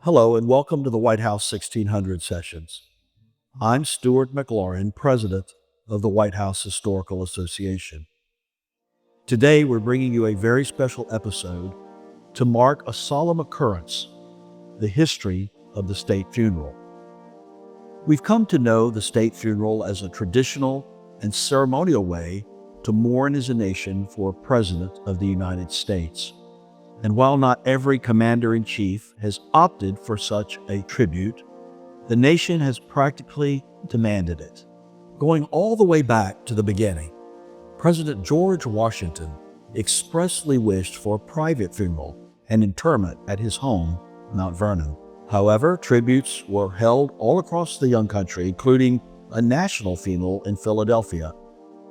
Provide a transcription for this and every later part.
Hello, and welcome to the White House 1600 Sessions. I'm Stuart McLaurin, President of the White House Historical Association. Today, we're bringing you a very special episode to mark a solemn occurrence, the history of the state funeral. We've come to know the state funeral as a traditional and ceremonial way to mourn as a nation for a President of the United States. And while not every commander-in-chief has opted for such a tribute, the nation has practically demanded it. Going all the way back to the beginning, President George Washington expressly wished for a private funeral and interment at his home, Mount Vernon. However, tributes were held all across the young country, including a national funeral in Philadelphia.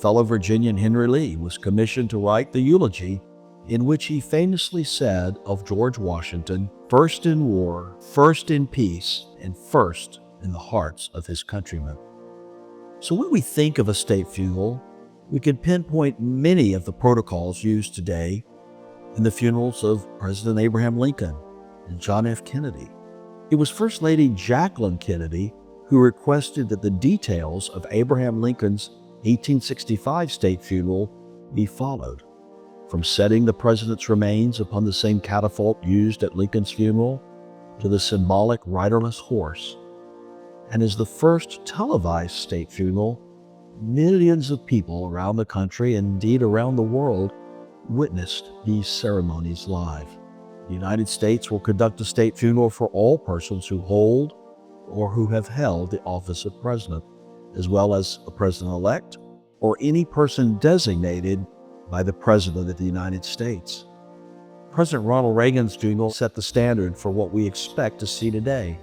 Fellow Virginian Henry Lee was commissioned to write the eulogy in which he famously said of George Washington, "First in war, first in peace, and first in the hearts of his countrymen." So when we think of a state funeral, we can pinpoint many of the protocols used today in the funerals of President Abraham Lincoln and John F. Kennedy. It was First Lady Jacqueline Kennedy who requested that the details of Abraham Lincoln's 1865 state funeral be followed. From setting the president's remains upon the same catafalque used at Lincoln's funeral to the symbolic riderless horse. And as the first televised state funeral, millions of people around the country and indeed around the world witnessed these ceremonies live. The United States will conduct a state funeral for all persons who hold or who have held the office of president, as well as a president-elect or any person designated by the President of the United States. President Ronald Reagan's funeral set the standard for what we expect to see today,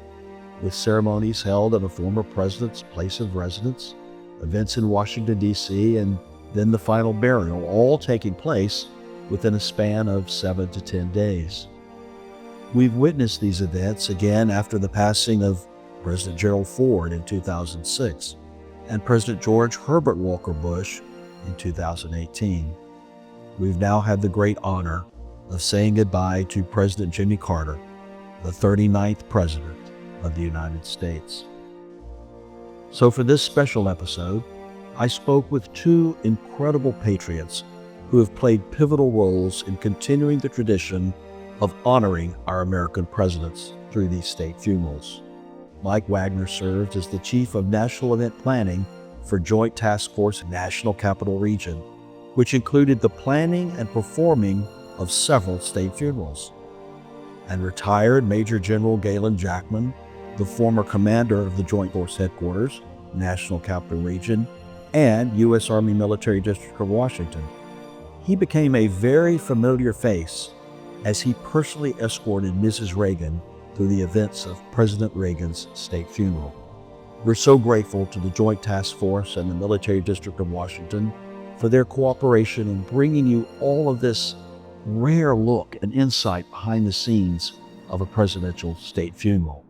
with ceremonies held at a former president's place of residence, events in Washington, D.C., and then the final burial, all taking place within a span of 7 to 10 days. We've witnessed these events again after the passing of President Gerald Ford in 2006 and President George Herbert Walker Bush in 2018. We've now had the great honor of saying goodbye to President Jimmy Carter, the 39th President of the United States. So for this special episode, I spoke with two incredible patriots who have played pivotal roles in continuing the tradition of honoring our American presidents through these state funerals. Mike Wagner served as the Chief of National Event Planning for Joint Task Force National Capital Region, which included the planning and performing of several state funerals. And retired Major General Galen Jackman, the former commander of the Joint Force Headquarters, National Capital Region, and U.S. Army Military District of Washington. He became a very familiar face as he personally escorted Mrs. Reagan through the events of President Reagan's state funeral. We're so grateful to the Joint Task Force and the Military District of Washington for their cooperation in bringing you all of this rare look and insight behind the scenes of a presidential state funeral.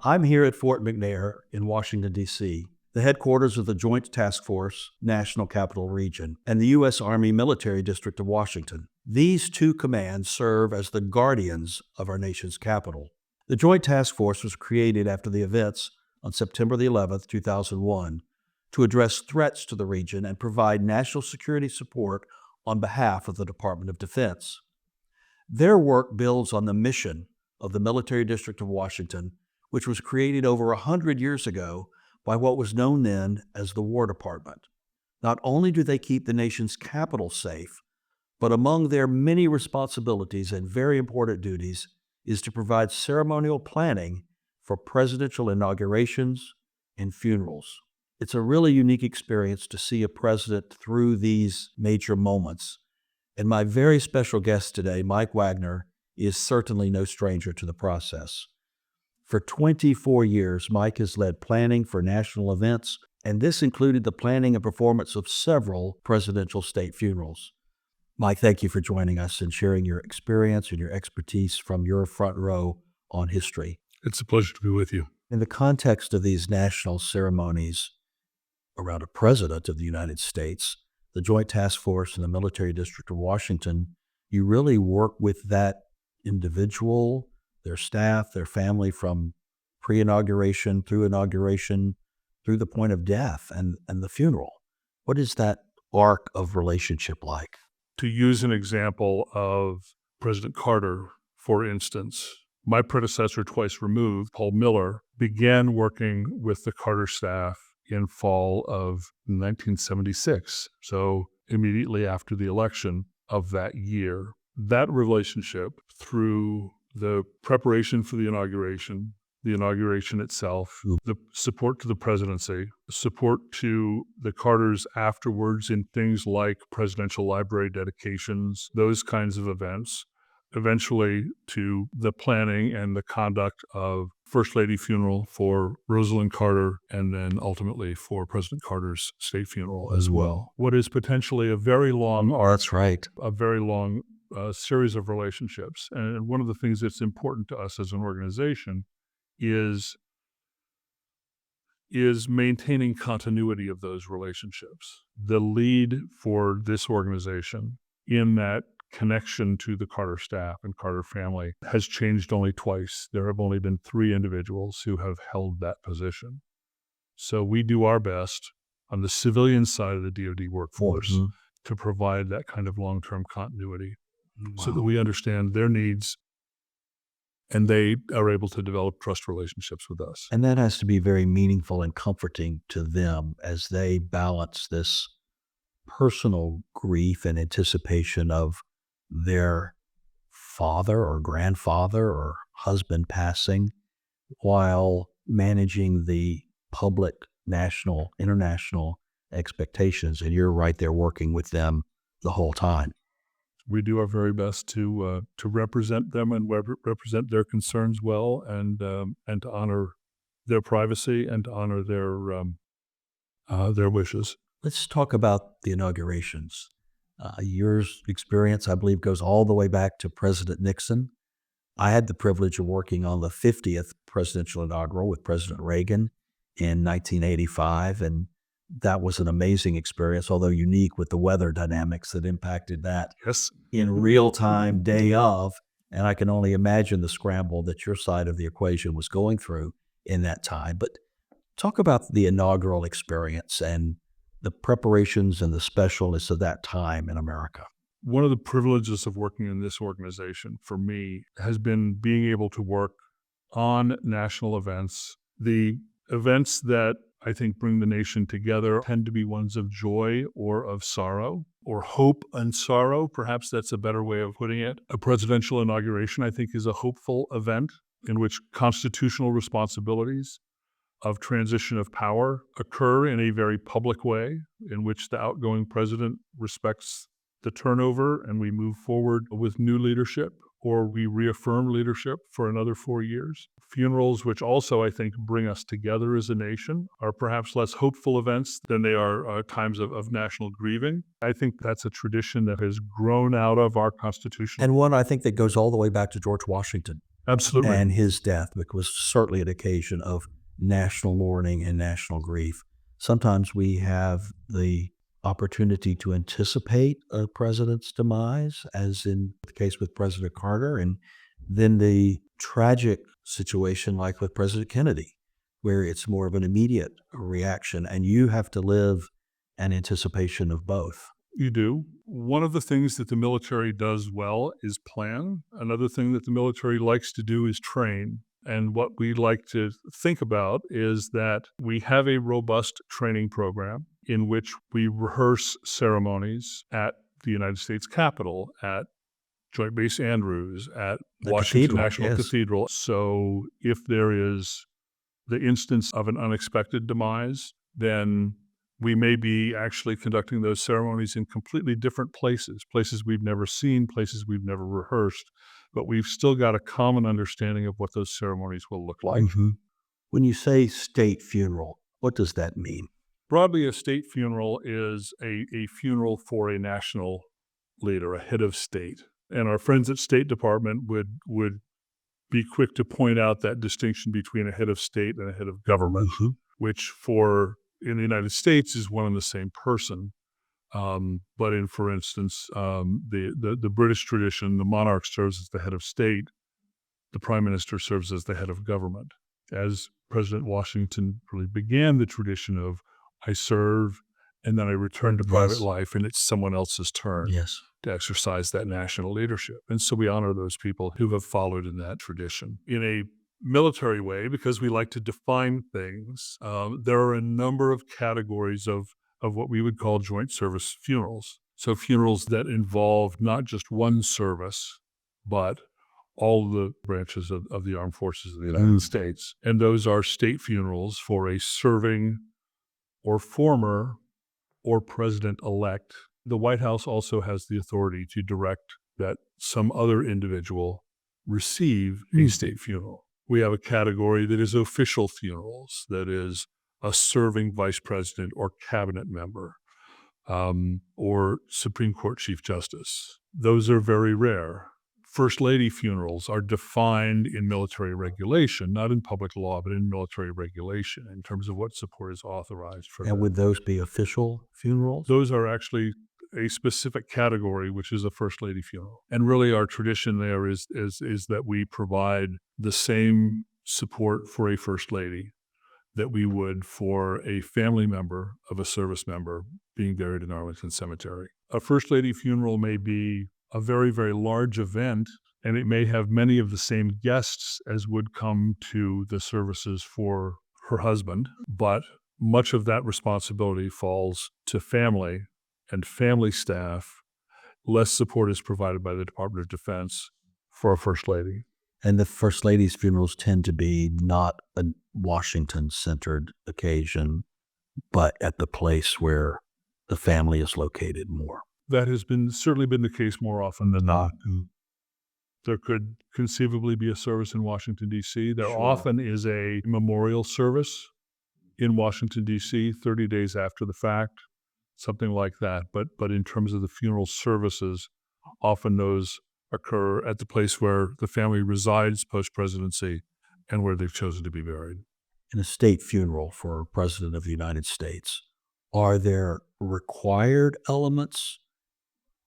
I'm here at Fort McNair in Washington, D.C., the headquarters of the Joint Task Force National Capital Region and the U.S. Army Military District of Washington. These two commands serve as the guardians of our nation's capital. The Joint Task Force was created after the events on September the 11th, 2001, to address threats to the region and provide national security support on behalf of the Department of Defense. Their work builds on the mission of the Military District of Washington, which was created over 100 years ago by what was known then as the War Department. Not only do they keep the nation's capital safe, but among their many responsibilities and very important duties is to provide ceremonial planning for presidential inaugurations and funerals. It's a really unique experience to see a president through these major moments. And my very special guest today, Mike Wagner, is certainly no stranger to the process. For 24 years, Mike has led planning for national events, and this included the planning and performance of several presidential state funerals. Mike, thank you for joining us and sharing your experience and your expertise from your front row on history. It's a pleasure to be with you. In the context of these national ceremonies around a president of the United States, the Joint Task Force and the Military District of Washington, you really work with that individual their staff, their family from pre-inauguration through inauguration, through the point of death and the funeral. What is that arc of relationship like? To use an example of President Carter, for instance, my predecessor twice removed, Paul Miller, began working with the Carter staff in fall of 1976, so immediately after the election of that year. That relationship, through the preparation for the inauguration itself, the support to the presidency, support to the Carters afterwards in things like presidential library dedications, those kinds of events, eventually to the planning and the conduct of First Lady funeral for Rosalind Carter, and then ultimately for President Carter's state funeral as well. What is potentially a very long arc, That's right. a very long series of relationships. And one of the things that's important to us as an organization is maintaining continuity of those relationships. The lead for this organization in that connection to the Carter staff and Carter family has changed only twice. There have only been 3 individuals who have held that position. So we do our best on the civilian side of the DoD workforce to provide that kind of long-term continuity so that we understand their needs and they are able to develop trust relationships with us. And that has to be very meaningful and comforting to them as they balance this personal grief and anticipation of their father or grandfather or husband passing while managing the public, national, international expectations. And you're right there working with them the whole time. We do our very best to represent them and represent their concerns well, and to honor their privacy and to honor their wishes. Let's talk about the inaugurations. Your experience, I believe, goes all the way back to President Nixon. I had the privilege of working on the 50th presidential inaugural with President Reagan in 1985, and that was an amazing experience, although unique with the weather dynamics that impacted that Yes. in real time, day of. And I can only imagine the scramble that your side of the equation was going through in that time. But talk about the inaugural experience and the preparations and the specialness of that time in America. One of the privileges of working in this organization for me has been being able to work on national events. The events that I think bring the nation together tend to be ones of joy or of sorrow, or hope and sorrow. Perhaps that's a better way of putting it. A presidential inauguration, I think, is a hopeful event in which constitutional responsibilities of transition of power occur in a very public way, in which the outgoing president respects the turnover and we move forward with new leadership, or we reaffirm leadership for another 4 years. Funerals, which also I think bring us together as a nation, are perhaps less hopeful events than they are times of national grieving. I think that's a tradition that has grown out of our Constitution. And one I think that goes all the way back to George Washington Absolutely. and his death, which was certainly an occasion of national mourning and national grief. Sometimes we have the opportunity to anticipate a president's demise, as in the case with President Carter, and then the tragic situation like with President Kennedy, where it's more of an immediate reaction, and you have to live an anticipation of both. You do. One of the things that the military does well is plan. Another thing that the military likes to do is train. And what we like to think about is that we have a robust training program in which we rehearse ceremonies at the United States Capitol, at Joint Base Andrews, at The Washington cathedral, National yes. Cathedral. So if there is the instance of an unexpected demise, then we may be actually conducting those ceremonies in completely different places we've never seen, places we've never rehearsed, but we've still got a common understanding of what those ceremonies will look like. When you say state funeral, what does that mean? Broadly, a state funeral is a funeral for a national leader, a head of state. And our friends at State Department would be quick to point out that distinction between a head of state and a head of government, which in the United States is one and the same person. But in, for instance, the British tradition, the monarch serves as the head of state. the prime minister serves as the head of government. As President Washington really began the tradition of I serve and then I return to private Yes. life and it's someone else's turn Yes. to exercise that national leadership. And so we honor those people who have followed in that tradition. In a military way, because we like to define things, there are a number of categories of what we would call joint service funerals. So funerals that involve not just one service, but all the branches of the armed forces of the United States. And those are state funerals for a serving or former or president-elect. The White House also has the authority to direct that some other individual receive a state funeral. We have a category that is official funerals, that is a serving vice president or cabinet member, or Supreme Court Chief Justice. Those are very rare. First Lady funerals are defined in military regulation, not in public law, but in military regulation in terms of what support is authorized for And them. would those be official funerals? Those are actually a specific category, which is a First Lady funeral. And really our tradition there is that we provide the same support for a First Lady that we would for a family member of a service member being buried in Arlington Cemetery. A First Lady funeral may be a very, very large event, and it may have many of the same guests as would come to the services for her husband, but much of that responsibility falls to family and family staff. Less support is provided by the Department of Defense for a First Lady. And the First Lady's funerals tend to be not a Washington-centered occasion, but at the place where the family is located more. That has certainly been the case more often than not. There could conceivably be a service in Washington, D.C. There Sure. often is a memorial service in Washington, D.C., 30 days after the fact, something like that. But in terms of the funeral services, often those occur at the place where the family resides post-presidency and where they've chosen to be buried. In a state funeral for a president of the United States, are there required elements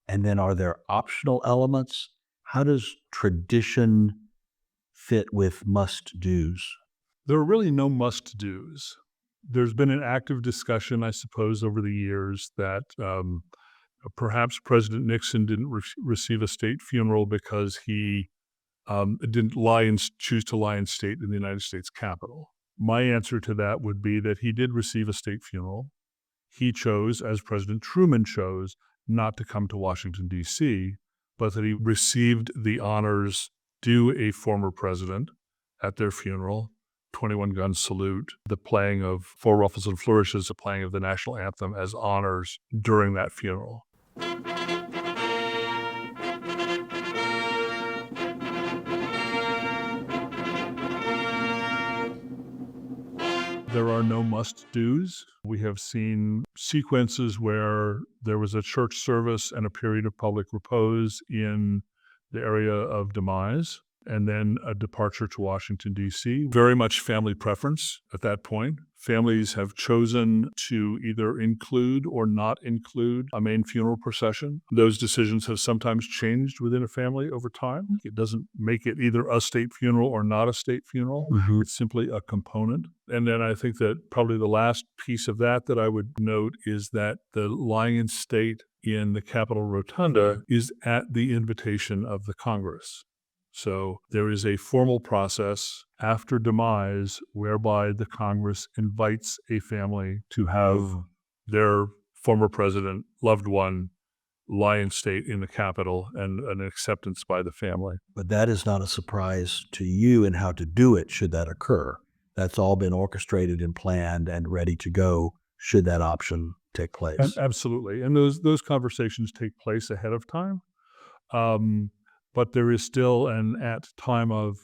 and then are there optional elements? How does tradition fit with must-dos? There are really no must-dos. There's been an active discussion, I suppose, over the years that perhaps President Nixon didn't receive a state funeral because he didn't choose to lie in state in the United States Capitol. My answer to that would be that he did receive a state funeral. He chose, as President Truman chose, not to come to Washington, D.C., but that he received the honors due a former president at their funeral, 21-gun salute, the playing of Four Ruffles and Flourishes, the playing of the national anthem as honors during that funeral. There are no must-dos. We have seen sequences where there was a church service and a period of public repose in the area of demise, and then a departure to Washington, D.C. Very much family preference at that point. Families have chosen to either include or not include a main funeral procession. Those decisions have sometimes changed within a family over time. It doesn't make it either a state funeral or not a state funeral. It's simply a component. And then I think that probably the last piece of that I would note is that the lying in state in the Capitol Rotunda is at the invitation of the Congress. So there is a formal process after demise whereby the Congress invites a family to have their former president, loved one, lie in state in the Capitol and an acceptance by the family. But that is not a surprise to you in how to do it should that occur. That's all been orchestrated and planned and ready to go should that option take place. And absolutely. And those conversations take place ahead of time. But there is still at time of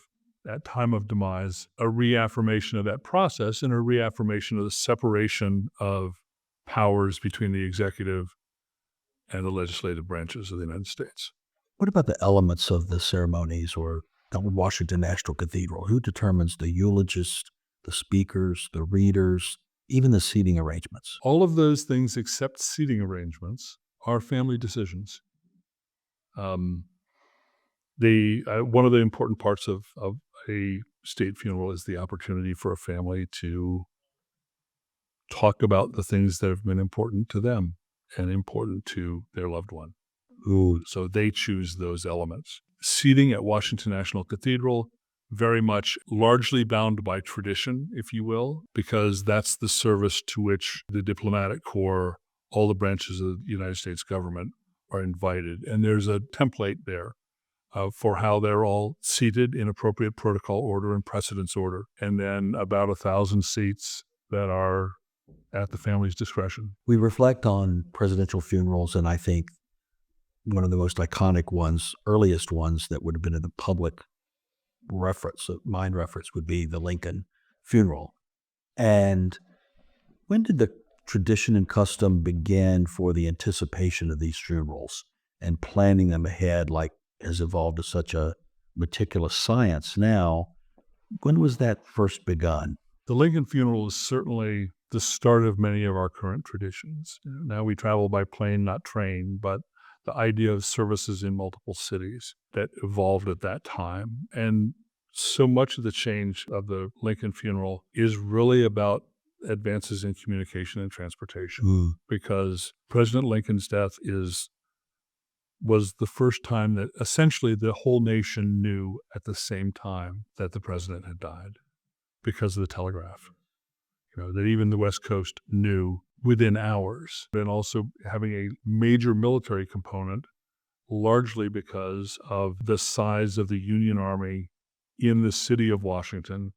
demise, a reaffirmation of that process and a reaffirmation of the separation of powers between the executive and the legislative branches of the United States. What about the elements of the ceremonies or the Washington National Cathedral? Who determines the eulogists, the speakers, the readers, even the seating arrangements? All of those things except seating arrangements are family decisions. one of the important parts of a state funeral is the opportunity for a family to talk about the things that have been important to them and important to their loved one. So they choose those elements. Seating at Washington National Cathedral, very much largely bound by tradition, if you will, because that's the service to which the diplomatic corps, all the branches of the United States government are invited. And there's a template there for how they're all seated in appropriate protocol order and precedence order. And then about 1,000 seats that are at the family's discretion. We reflect on presidential funerals, and I think one of the most iconic ones, earliest ones that would have been in the public reference, mind reference, would be the Lincoln funeral. And when did the tradition and custom begin for the anticipation of these funerals and planning them ahead, like has evolved to such a meticulous science now? When was that first begun? The Lincoln funeral is certainly the start of many of our current traditions. Now we travel by plane, not train, but the idea of services in multiple cities that evolved at that time. And so much of the change of the Lincoln funeral is really about advances in communication and transportation, because President Lincoln's death was the first time that essentially the whole nation knew at the same time that the president had died because of the telegraph. That even the West Coast knew within hours, and also having a major military component, largely because of the size of the Union Army in the city of Washington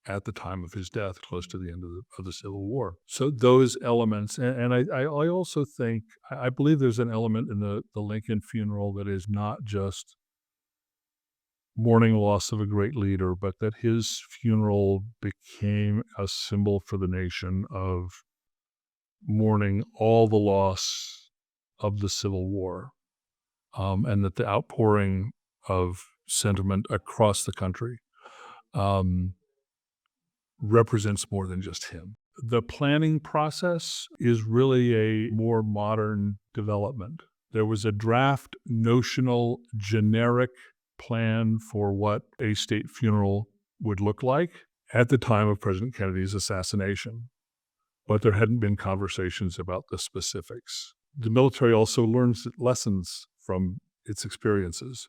at the time of his death, close to the end of the Civil War. So those elements, and I also think, I believe there's an element in the Lincoln funeral that is not just mourning loss of a great leader, but that his funeral became a symbol for the nation of mourning all the loss of the Civil War, and that the outpouring of sentiment across the country represents more than just him. The planning process is really a more modern development. There was a draft, notional, generic plan for what a state funeral would look like at the time of President Kennedy's assassination, but there hadn't been conversations about the specifics. The military also learns lessons from its experiences.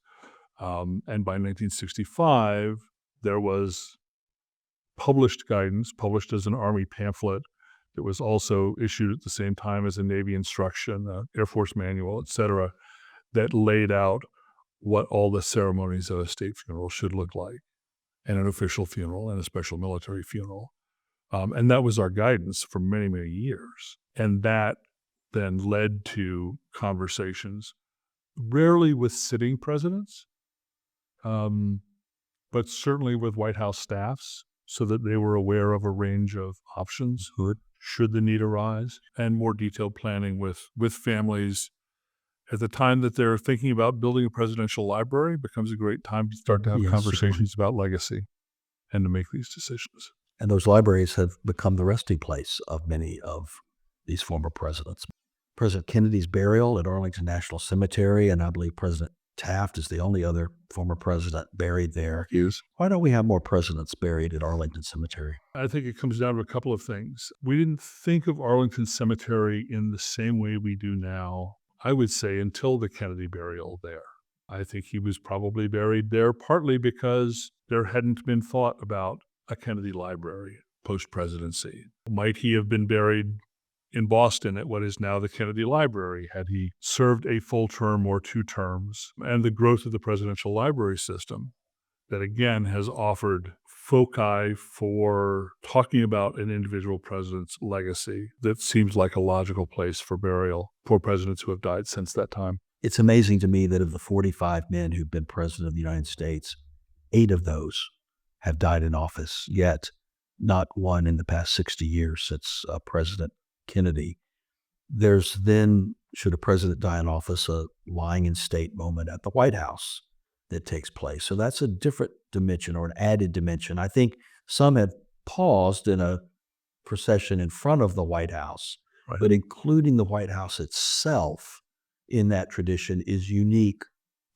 And by 1965, there was published guidance, published as an Army pamphlet, that was also issued at the same time as a Navy instruction, Air Force manual, et cetera, that laid out what all the ceremonies of a state funeral should look like, and an official funeral and a special military funeral. And that was our guidance for many, many years. And that then led to conversations, rarely with sitting presidents, but certainly with White House staffs, so that they were aware of a range of options should the need arise, and more detailed planning with families. At the time that they're thinking about building a presidential library, becomes a great time to start to have conversations about legacy and to make these decisions. And those libraries have become the resting place of many of these former presidents. President Kennedy's burial at Arlington National Cemetery, and I believe President Taft is the only other former president buried there. Hughes. Why don't we have more presidents buried at Arlington Cemetery? I think it comes down to a couple of things. We didn't think of Arlington Cemetery in the same way we do now, I would say, until the Kennedy burial there. I think he was probably buried there partly because there hadn't been thought about a Kennedy library post-presidency. Might he have been buried in Boston at what is now the Kennedy Library, had he served a full term or 2 terms? And the growth of the presidential library system that, again, has offered foci for talking about an individual president's legacy that seems like a logical place for burial for presidents who have died since that time. It's amazing to me that of the 45 men who've been president of the United States, 8 of those have died in office, yet not one in the past 60 years since President Kennedy. There's then, should a president die in office, a lying in state moment at the White House that takes place. So that's a different dimension, or an added dimension. I think some have paused in a procession in front of the White House, but including the White House itself in that tradition is unique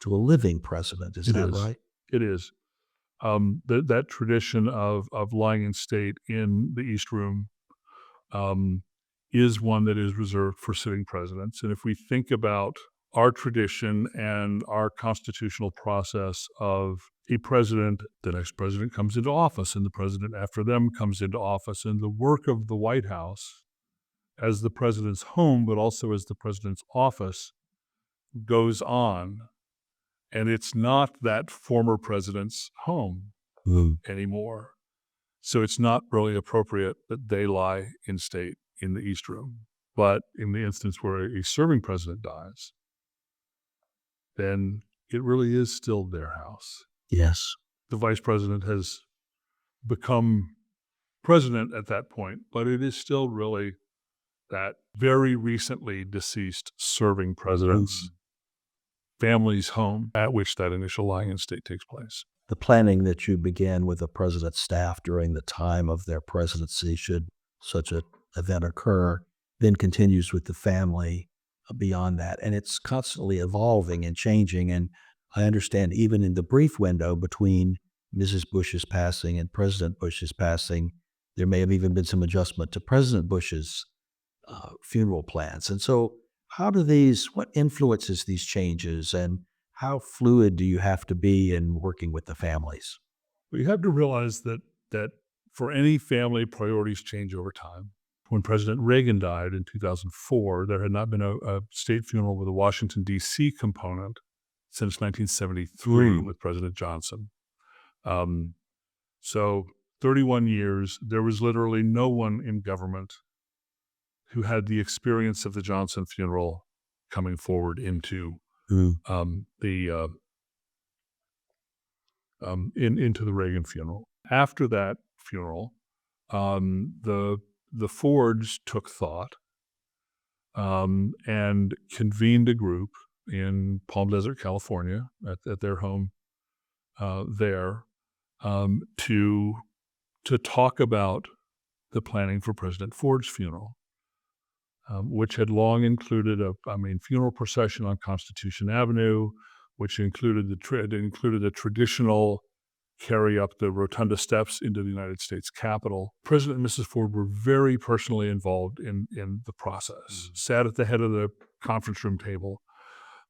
to a living president. Is It that is. right? It is. That tradition of lying in state in the East Room is one that is reserved for sitting presidents. And if we think about our tradition and our constitutional process of a president, the next president comes into office, and the president after them comes into office, and the work of the White House as the president's home, but also as the president's office, goes on. And it's not that former president's home anymore. So it's not really appropriate that they lie in state in the East Room. But in the instance where a serving president dies, then it really is still their house. Yes. The vice president has become president at that point, but it is still really that very recently deceased serving president's family's home at which that initial lying in state takes place. The planning that you began with the president's staff during the time of their presidency, should such an event occur, then continues with the family beyond that. And it's constantly evolving and changing. And I understand even in the brief window between Mrs. Bush's passing and President Bush's passing, there may have even been some adjustment to President Bush's funeral plans. And so what influences these changes, and how fluid do you have to be in working with the families? Well, you have to realize that for any family, priorities change over time. When President Reagan died in 2004, there had not been a state funeral with a Washington, D.C. component since 1973 with President Johnson. So 31 years, there was literally no one in government who had the experience of the Johnson funeral coming forward into into the Reagan funeral. After that funeral, the Fords took thought and convened a group in Palm Desert, California, at their home there, to talk about the planning for President Ford's funeral, which had long included a funeral procession on Constitution Avenue, which included a traditional carry up the rotunda steps into the United States Capitol. President and Mrs. Ford were very personally involved in the process, sat at the head of the conference room table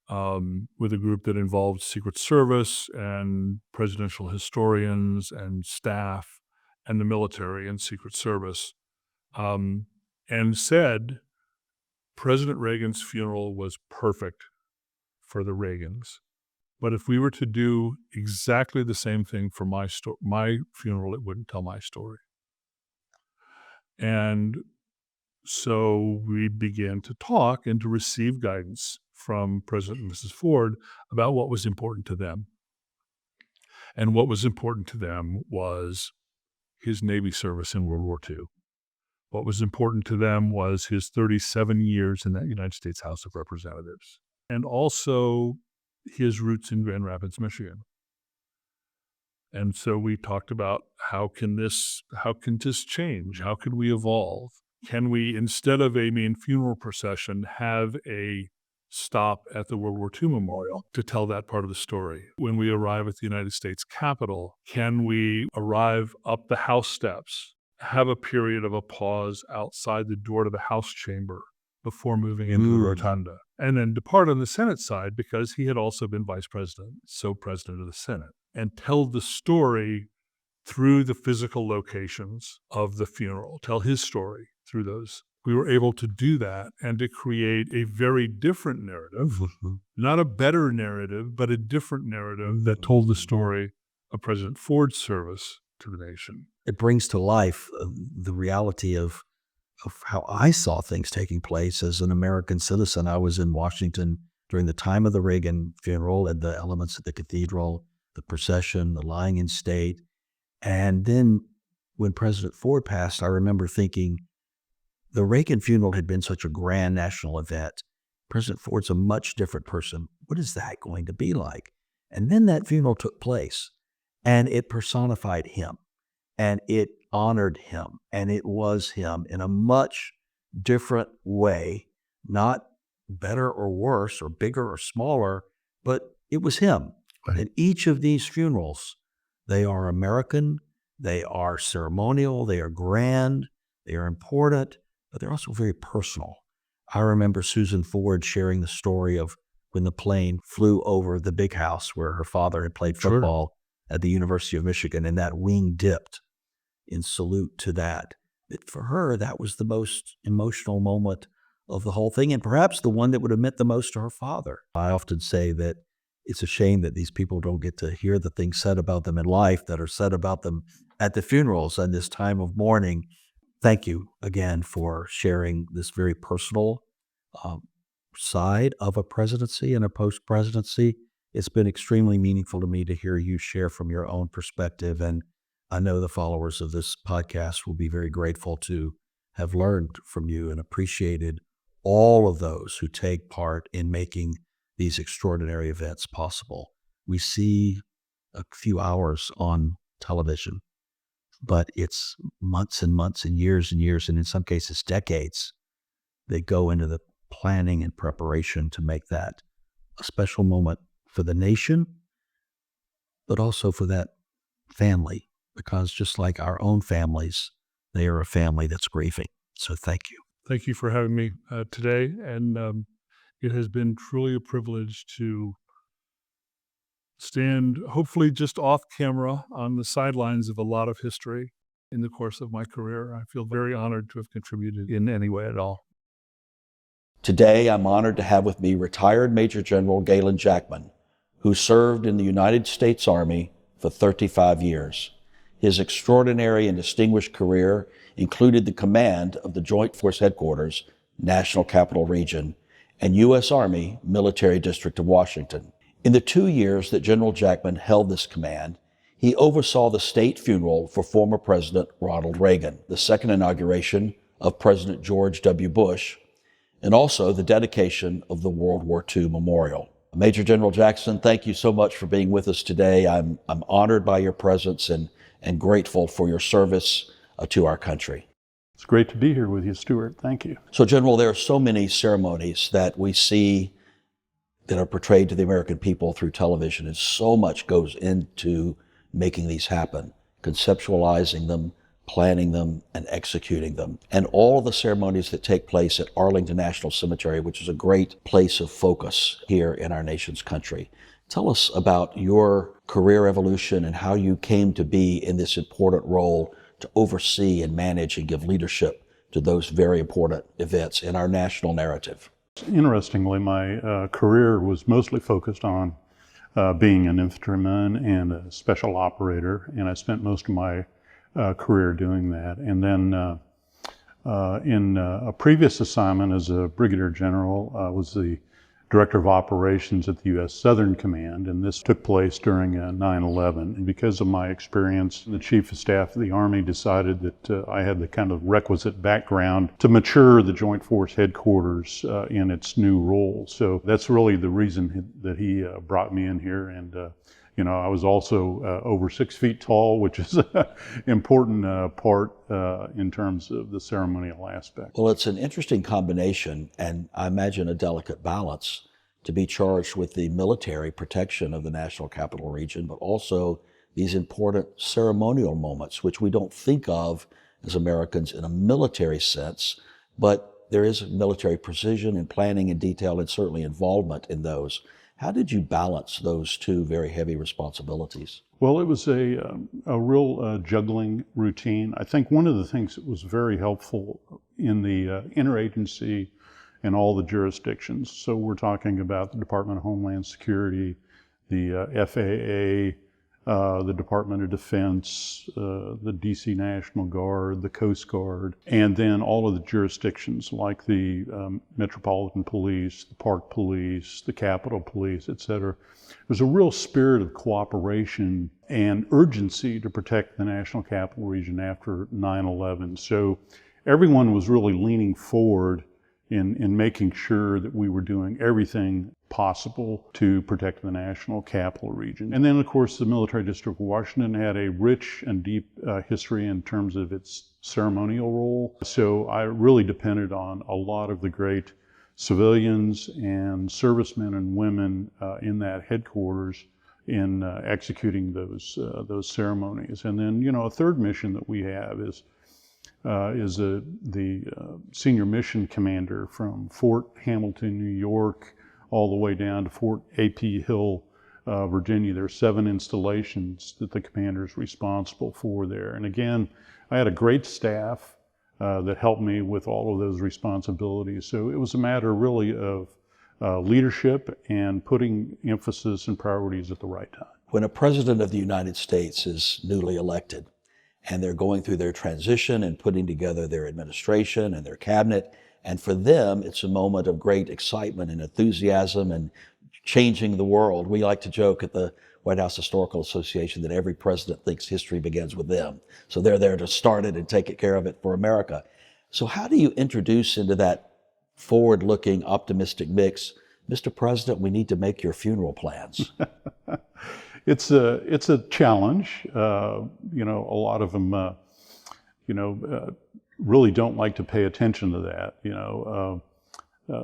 with a group that involved Secret Service and presidential historians and staff and the military and Secret Service, and said President Reagan's funeral was perfect for the Reagans. But if we were to do exactly the same thing for my funeral, it wouldn't tell my story. And so we began to talk and to receive guidance from President and Mrs. Ford about what was important to them. And what was important to them was his Navy service in World War II. What was important to them was his 37 years in that United States House of Representatives, and also his roots in Grand Rapids, Michigan. And so we talked about how can this change? How can we evolve? Can we, instead of a main funeral procession, have a stop at the World War II Memorial to tell that part of the story? When we arrive at the United States Capitol, can we arrive up the House steps, have a period of a pause outside the door to the House chamber before moving into the rotunda, and then depart on the Senate side because he had also been vice president, so president of the Senate, and tell the story through the physical locations of the funeral, tell his story through those. We were able to do that and to create a very different narrative, not a better narrative, but a different narrative that told the story of President Ford's service to the nation. It brings to life the reality of how I saw things taking place as an American citizen. I was in Washington during the time of the Reagan funeral and the elements of the cathedral, the procession, the lying in state. And then when President Ford passed, I remember thinking the Reagan funeral had been such a grand national event. President Ford's a much different person. What is that going to be like? And then that funeral took place, and it personified him, and it honored him, and it was him in a much different way, not better or worse or bigger or smaller, but it was him. Right. At each of these funerals, they are American, they are ceremonial, they are grand, they are important, but they're also very personal. I remember Susan Ford sharing the story of when the plane flew over the big house where her father had played Sure. football at the University of Michigan, and that wing dipped in salute to that. For her, that was the most emotional moment of the whole thing, and perhaps the one that would have meant the most to her father. I often say that it's a shame that these people don't get to hear the things said about them in life that are said about them at the funerals and this time of mourning. Thank you again for sharing this very personal side of a presidency and a post-presidency. It's been extremely meaningful to me to hear you share from your own perspective, and I know the followers of this podcast will be very grateful to have learned from you and appreciated all of those who take part in making these extraordinary events possible. We see a few hours on television, but it's months and months and years, and in some cases decades, that go into the planning and preparation to make that a special moment for the nation, but also for that family, because just like our own families, they are a family that's grieving. So thank you. Thank you for having me today. And it has been truly a privilege to stand, hopefully just off camera, on the sidelines of a lot of history in the course of my career. I feel very honored to have contributed in any way at all. Today, I'm honored to have with me retired Major General Galen Jackman, who served in the United States Army for 35 years. His extraordinary and distinguished career included the command of the Joint Force Headquarters, National Capital Region, and U.S. Army Military District of Washington. In the 2 years that General Jackman held this command, he oversaw the state funeral for former President Ronald Reagan, the second inauguration of President George W. Bush, and also the dedication of the World War II Memorial. Major General Jackson, thank you so much for being with us today. I'm honored by your presence and grateful for your service to our country. It's great to be here with you, Stuart. Thank you. So, General, there are so many ceremonies that we see that are portrayed to the American people through television, and so much goes into making these happen, conceptualizing them, planning them, and executing them. And all of the ceremonies that take place at Arlington National Cemetery, which is a great place of focus here in our nation's country. Tell us about your career evolution and how you came to be in this important role to oversee and manage and give leadership to those very important events in our national narrative. Interestingly, my career was mostly focused on being an infantryman and a special operator, and I spent most of my career doing that. And then in a previous assignment as a brigadier general, I was the director of operations at the U.S. Southern Command, and this took place during 9/11. And because of my experience, the Chief of Staff of the Army decided that I had the kind of requisite background to mature the Joint Force Headquarters in its new role. So that's really the reason that he brought me in here. And I was also over 6 feet tall, which is an important part in terms of the ceremonial aspect. Well, it's an interesting combination, and I imagine a delicate balance, to be charged with the military protection of the National Capital Region, but also these important ceremonial moments, which we don't think of as Americans in a military sense, but there is military precision and planning and detail and certainly involvement in those. How did you balance those two very heavy responsibilities? Well, it was a real juggling routine. I think one of the things that was very helpful in the interagency and all the jurisdictions, so we're talking about the Department of Homeland Security, the FAA, the Department of Defense, the DC National Guard, the Coast Guard, and then all of the jurisdictions like the Metropolitan Police, the Park Police, the Capitol Police, et cetera. There's a real spirit of cooperation and urgency to protect the National Capital Region after 9/11. So everyone was really leaning forward in making sure that we were doing everything possible to protect the National Capital Region. And then, of course, the Military District of Washington had a rich and deep history in terms of its ceremonial role. So I really depended on a lot of the great civilians and servicemen and women in that headquarters in executing those ceremonies. And then, a third mission that we have is the senior mission commander from Fort Hamilton, New York, all the way down to Fort A.P. Hill, Virginia. There are 7 installations that the commander is responsible for there. And again, I had a great staff that helped me with all of those responsibilities. So it was a matter really of leadership and putting emphasis and priorities at the right time. When a president of the United States is newly elected and they're going through their transition and putting together their administration and their cabinet, and for them, it's a moment of great excitement and enthusiasm and changing the world. We like to joke at the White House Historical Association that every president thinks history begins with them. So they're there to start it and take care of it for America. So how do you introduce into that forward-looking, optimistic mix, Mr. President, we need to make your funeral plans? It's a challenge. A lot of them, really don't like to pay attention to that.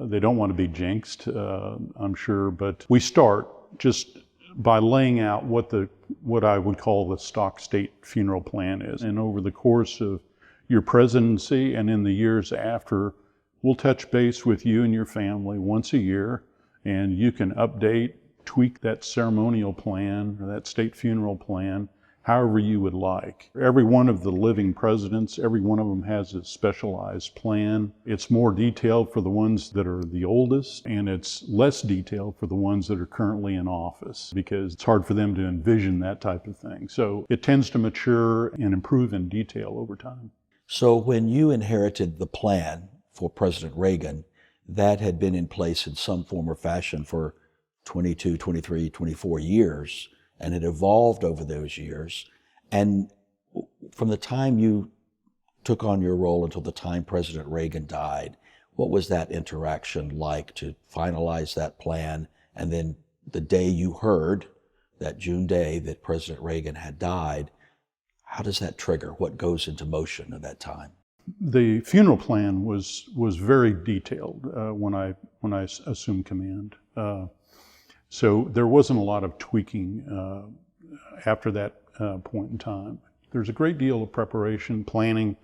They don't want to be jinxed, I'm sure. But we start just by laying out what I would call the stock state funeral plan is. And over the course of your presidency and in the years after, we'll touch base with you and your family once a year, and you can update, tweak that ceremonial plan or that state funeral plan however you would like. Every one of the living presidents, every one of them has a specialized plan. It's more detailed for the ones that are the oldest, and it's less detailed for the ones that are currently in office, because it's hard for them to envision that type of thing. So it tends to mature and improve in detail over time. So when you inherited the plan for President Reagan, that had been in place in some form or fashion for 22, 23, 24 years, and it evolved over those years. And from the time you took on your role until the time President Reagan died, what was that interaction like to finalize that plan? And then the day you heard, that June day, that President Reagan had died, how does that trigger? What goes into motion at that time? The funeral plan was very detailed when I assumed command. So there wasn't a lot of tweaking after that point in time. There's a great deal of preparation, planning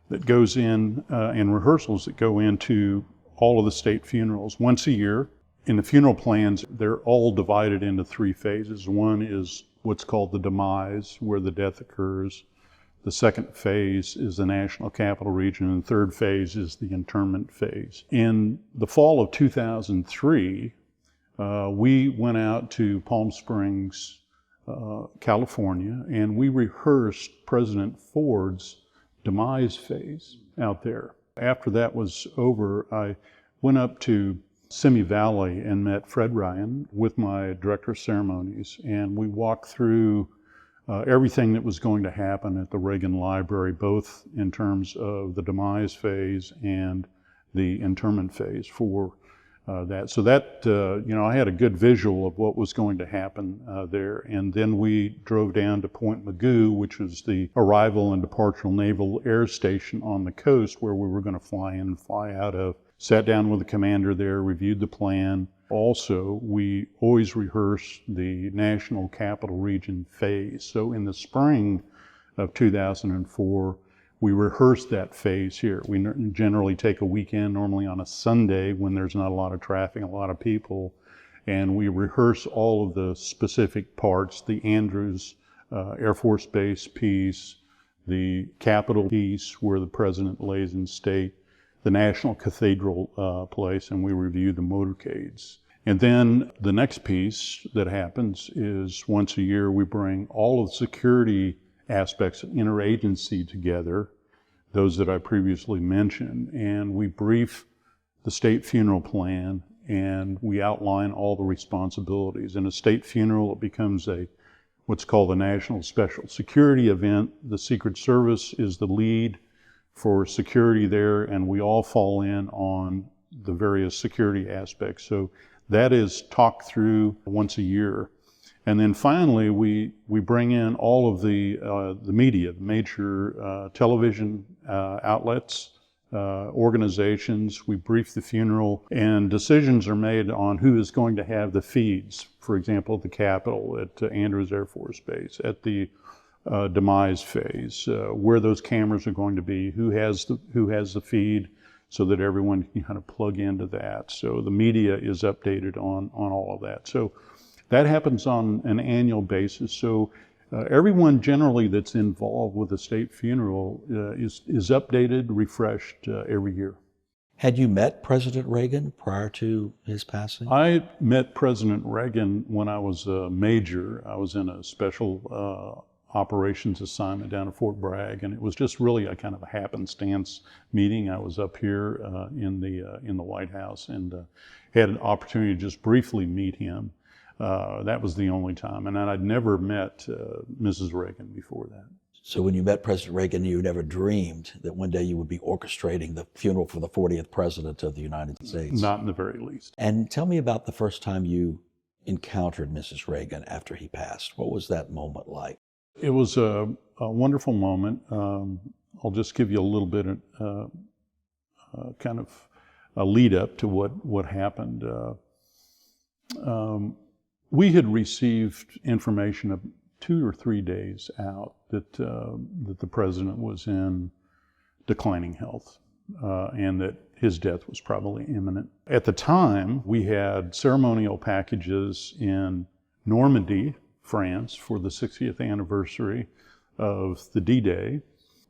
that goes in, and rehearsals that go into all of the state funerals once a year. In the funeral plans, they're all divided into 3 phases. One is what's called the demise, where the death occurs. The second phase is the National Capital Region, and the third phase is the interment phase. In the fall of 2003, we went out to Palm Springs, California, and we rehearsed President Ford's demise phase out there. After that was over, I went up to Simi Valley and met Fred Ryan with my director of ceremonies, and we walked through everything that was going to happen at the Reagan Library, both in terms of the demise phase and the interment phase for that. So that, I had a good visual of what was going to happen there. And then we drove down to Point Mugu, which was the arrival and departure Naval Air Station on the coast where we were going to fly in and fly out of. Sat down with the commander there, reviewed the plan. Also, we always rehearse the National Capital Region phase. So in the spring of 2004, we rehearsed that phase here. We generally take a weekend, normally on a Sunday when there's not a lot of traffic, a lot of people, and we rehearse all of the specific parts, the Andrews Air Force Base piece, the Capitol piece where the president lays in state, the National Cathedral place, and we review the motorcades. And then the next piece that happens is once a year we bring all of the security aspects of interagency together, those that I previously mentioned, and we brief the state funeral plan and we outline all the responsibilities. In a state funeral, it becomes what's called a national special security event. The Secret Service is the lead for security there, and we all fall in on the various security aspects. So that is talked through once a year. And then finally, we bring in all of the media, the major television outlets, organizations. We brief the funeral, and decisions are made on who is going to have the feeds. For example, at the Capitol, at Andrews Air Force Base, at the demise phase, where those cameras are going to be, who has the feed, so that everyone can kind of plug into that. So the media is updated on all of that. So that happens on an annual basis. So everyone generally that's involved with a state funeral is updated, refreshed every year. Had you met President Reagan prior to his passing? I met President Reagan when I was a major. I was in a special operations assignment down at Fort Bragg, and it was just really a kind of a happenstance meeting. I was up here in the White House and had an opportunity to just briefly meet him. That was the only time, and I'd never met Mrs. Reagan before that. So when you met President Reagan, you never dreamed that one day you would be orchestrating the funeral for the 40th President of the United States? Not in the very least. And tell me about the first time you encountered Mrs. Reagan after he passed. What was that moment like? It was a wonderful moment. I'll just give you a little bit of kind of a lead up to what happened. We had received information 2 or 3 days out that the president was in declining health and that his death was probably imminent. At the time, we had ceremonial packages in Normandy, France, for the 60th anniversary of the D-Day.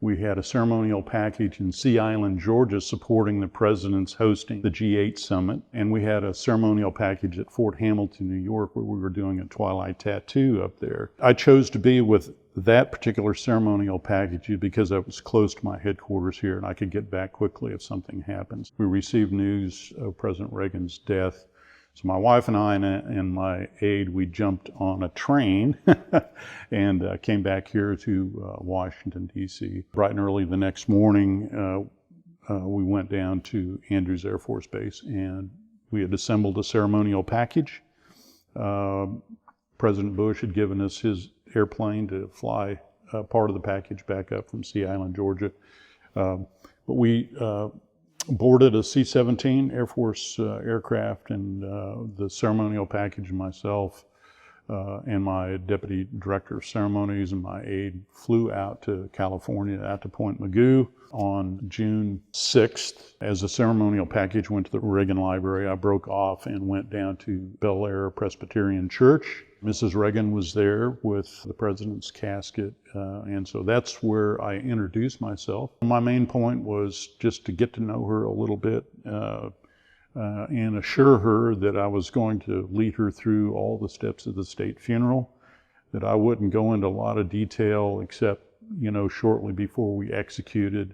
We had a ceremonial package in Sea Island, Georgia, supporting the president's hosting the G8 summit. And we had a ceremonial package at Fort Hamilton, New York, where we were doing a twilight tattoo up there. I chose to be with that particular ceremonial package because I was close to my headquarters here and I could get back quickly if something happens. We received news of President Reagan's death. So my wife and I and my aide, we jumped on a train and came back here to Washington, D.C. Bright and early the next morning, we went down to Andrews Air Force Base and we had assembled a ceremonial package. President Bush had given us his airplane to fly part of the package back up from Sea Island, Georgia. But we boarded a C-17 Air Force aircraft, and the ceremonial package and myself and my deputy director of ceremonies and my aide flew out to California, out to Point Mugu on June 6th. As the ceremonial package went to the Reagan Library, I broke off and went down to Bel Air Presbyterian Church. Mrs. Reagan was there with the president's casket, and so that's where I introduced myself. My main point was just to get to know her a little bit and assure her that I was going to lead her through all the steps of the state funeral, that I wouldn't go into a lot of detail except, shortly before we executed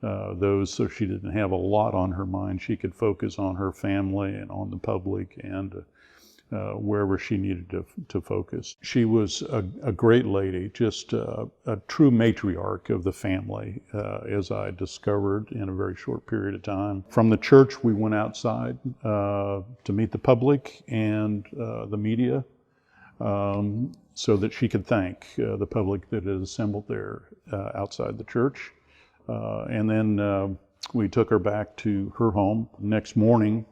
those, so she didn't have a lot on her mind. She could focus on her family and on the public and wherever she needed to focus. She was a great lady, just a true matriarch of the family, as I discovered in a very short period of time. From the church, we went outside to meet the public and the media, so that she could thank the public that had assembled there outside the church. And then we took her back to her home. Next morning,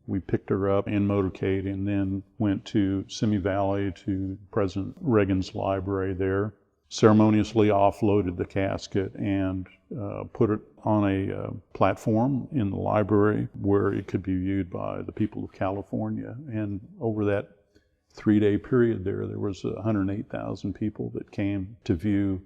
we picked her up in motorcade and then went to Simi Valley to President Reagan's library there, ceremoniously offloaded the casket and put it on a platform in the library where it could be viewed by the people of California. And over that 3-day period there was 108,000 people that came to view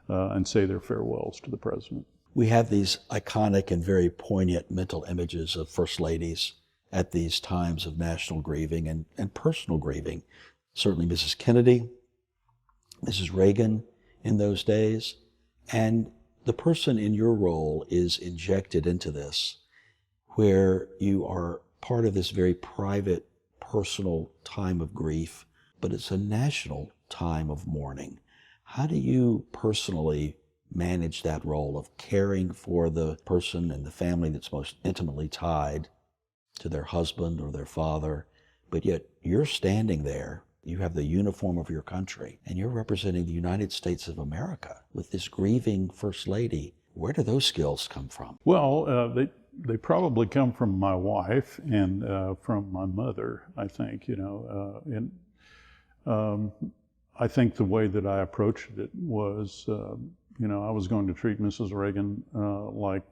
and say their farewells to the president. We have these iconic and very poignant mental images of first ladies at these times of national grieving and personal grieving. Certainly Mrs. Kennedy, Mrs. Reagan in those days, and the person in your role is injected into this, where you are part of this very private, personal time of grief, but it's a national time of mourning. How do you personally manage that role of caring for the person and the family that's most intimately tied to their husband or their father, but yet you're standing there, you have the uniform of your country, and you're representing the United States of America with this grieving First Lady? Where do those skills come from? Well, they probably come from my wife and from my mother, I think, I think the way that I approached it was, I was going to treat Mrs. Reagan like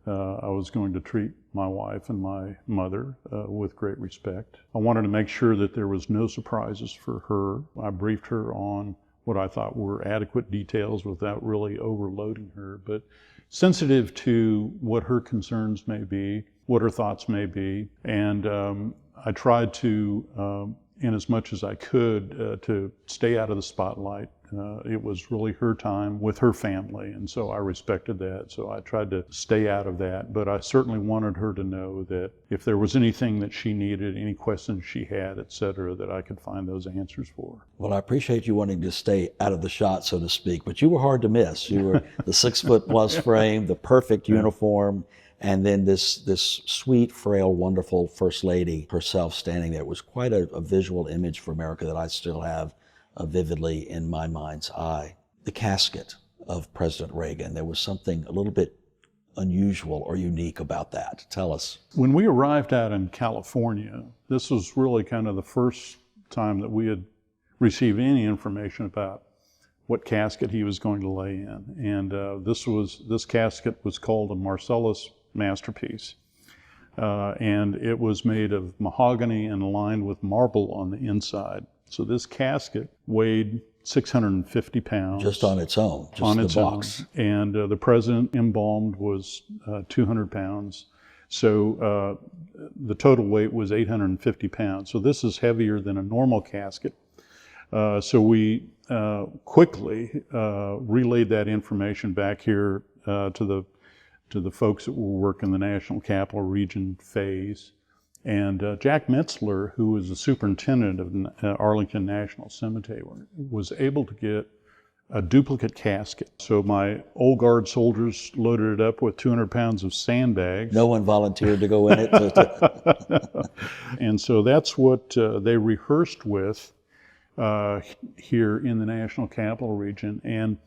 I was going to treat my wife and my mother with great respect. I wanted to make sure that there was no surprises for her. I briefed her on what I thought were adequate details without really overloading her, but sensitive to what her concerns may be, what her thoughts may be. And I tried to, in as much as I could, to stay out of the spotlight. It was really her time with her family, and so I respected that. So I tried to stay out of that, but I certainly wanted her to know that if there was anything that she needed, any questions she had, et cetera, that I could find those answers for her. Well, I appreciate you wanting to stay out of the shot, so to speak, but you were hard to miss. You were the 6-foot+ frame, the perfect uniform, and then this sweet, frail, wonderful First Lady herself standing there. It was quite a visual image for America that I still have vividly in my mind's eye. The casket of President Reagan, there was something a little bit unusual or unique about that. Tell us. When we arrived out in California, this was really kind of the first time that we had received any information about what casket he was going to lay in. And this casket was called a Marcellus masterpiece. And it was made of mahogany and lined with marble on the inside. So this casket weighed 650 pounds. Just on its own, just on the its box. own. And the president embalmed was 200 pounds. So the total weight was 850 pounds. So this is heavier than a normal casket. So we quickly relayed that information back here to the folks that were working the National Capital Region phase. And Jack Metzler, who was the superintendent of Arlington National Cemetery, was able to get a duplicate casket. So my old guard soldiers loaded it up with 200 pounds of sandbags. No one volunteered to go in it. And so that's what they rehearsed with here in the National Capital Region. And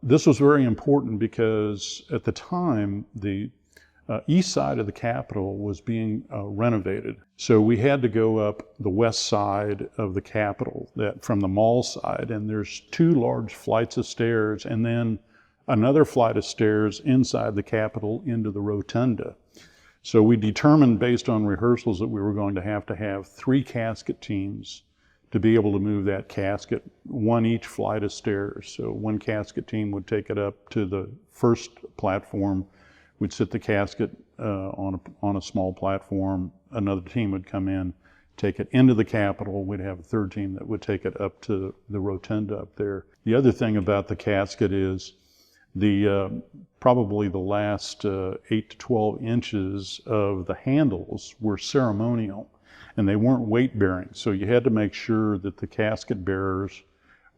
this was very important because at the time, the east side of the Capitol was being renovated. So we had to go up the west side of the Capitol, from the mall side, and there's 2 large flights of stairs and then another flight of stairs inside the Capitol into the rotunda. So we determined based on rehearsals that we were going to have 3 casket teams to be able to move that casket, 1 each flight of stairs. So 1 casket team would take it up to the first platform. We'd sit the casket on a small platform. Another team would come in, take it into the Capitol. We'd have a third team that would take it up to the rotunda up there. The other thing about the casket is probably the last 8 to 12 inches of the handles were ceremonial, and they weren't weight-bearing. So you had to make sure that the casket bearers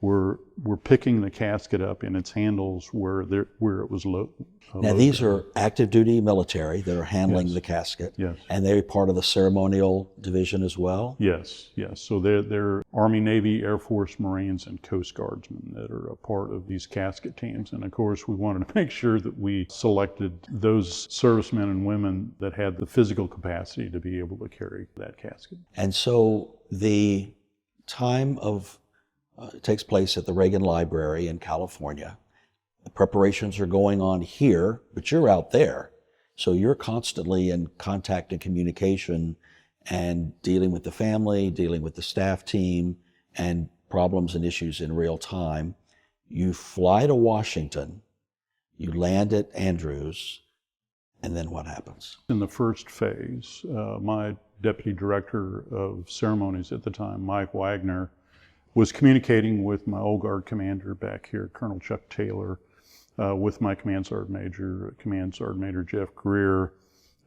were picking the casket up in its handles where it was low. Now these are active duty military that are handling the casket. Yes. And they're part of the ceremonial division as well? Yes, yes. So they're Army, Navy, Air Force, Marines, and Coast Guardsmen that are a part of these casket teams. And of course, we wanted to make sure that we selected those servicemen and women that had the physical capacity to be able to carry that casket. And so the time takes place at the Reagan Library in California. The preparations are going on here, but you're out there. So you're constantly in contact and communication and dealing with the family, dealing with the staff team, and problems and issues in real time. You fly to Washington, you land at Andrews, and then what happens? In the first phase, my deputy director of ceremonies at the time, Mike Wagner, was communicating with my old guard commander back here, Colonel Chuck Taylor, with my Command Sergeant Major Jeff Greer,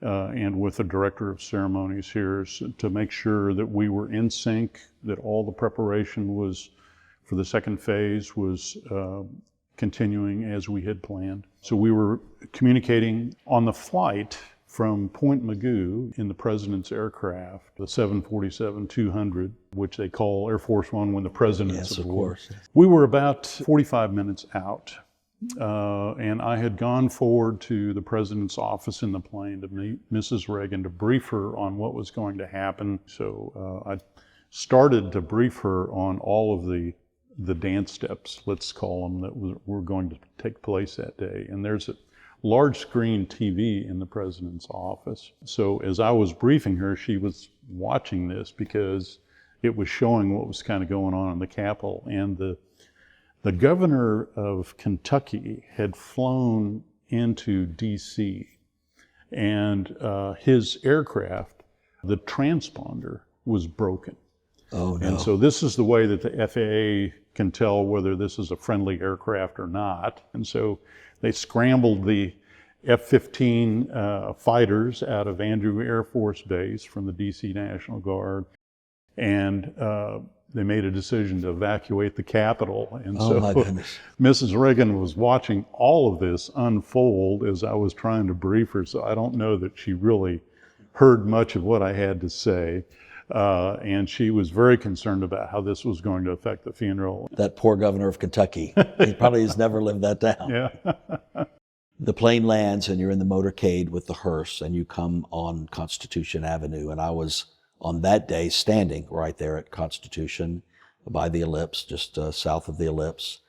and with the director of ceremonies here to make sure that we were in sync, that all the preparation was for the second phase was continuing as we had planned. So we were communicating on the flight from Point Mugu in the President's aircraft, the 747-200, which they call Air Force One when the President's Yes, of aboard. course. We were about 45 minutes out, and I had gone forward to the president's office in the plane to meet Mrs. Reagan to brief her on what was going to happen. So I started to brief her on all of the dance steps, let's call them, that were going to take place that day. And there's a large screen TV in the president's office. So as I was briefing her, she was watching this because it was showing what was kind of going on in the Capitol. And the governor of Kentucky had flown into DC, and his aircraft, the transponder, was broken. Oh, no. And so this is the way that the FAA can tell whether this is a friendly aircraft or not. And so they scrambled the F-15 fighters out of Andrew Air Force Base from the DC National Guard, and they made a decision to evacuate the Capitol. And Oh, so my goodness. Mrs. Reagan was watching all of this unfold as I was trying to brief her, so I don't know that she really heard much of what I had to say. And she was very concerned about how this was going to affect the funeral. That poor governor of Kentucky. He probably has never lived that down. Yeah. The plane lands and you're in the motorcade with the hearse and you come on Constitution Avenue. And I was on that day standing right there at Constitution by the ellipse, just south of the ellipse.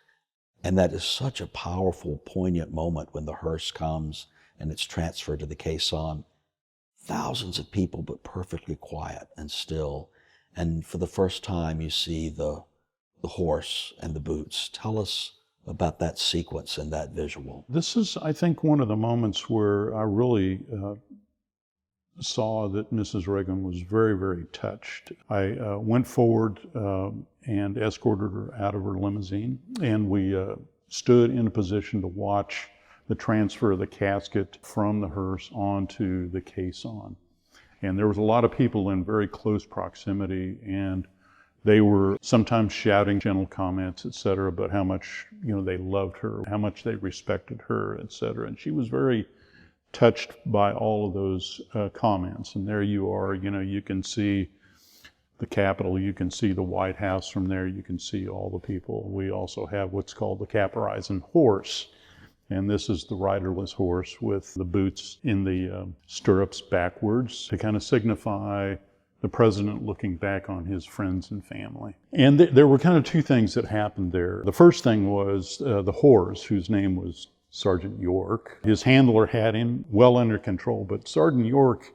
And that is such a powerful, poignant moment when the hearse comes and it's transferred to the caisson. Thousands of people, but perfectly quiet and still. And for the first time, you see the horse and the boots. Tell us about that sequence and that visual. This is, I think, one of the moments where I really saw that Mrs. Reagan was very, very touched. I went forward and escorted her out of her limousine, and we stood in a position to watch the transfer of the casket from the hearse onto the caisson. And there was a lot of people in very close proximity, and they were sometimes shouting gentle comments, et cetera, about how much, they loved her, how much they respected her, et cetera. And she was very touched by all of those comments. And there you are, you can see the Capitol, you can see the White House from there, you can see all the people. We also have what's called the Caparisoned horse. And this is the riderless horse with the boots in the stirrups backwards to kind of signify the president looking back on his friends and family. And there were kind of two things that happened there. The first thing was the horse, whose name was Sergeant York. His handler had him well under control, but Sergeant York,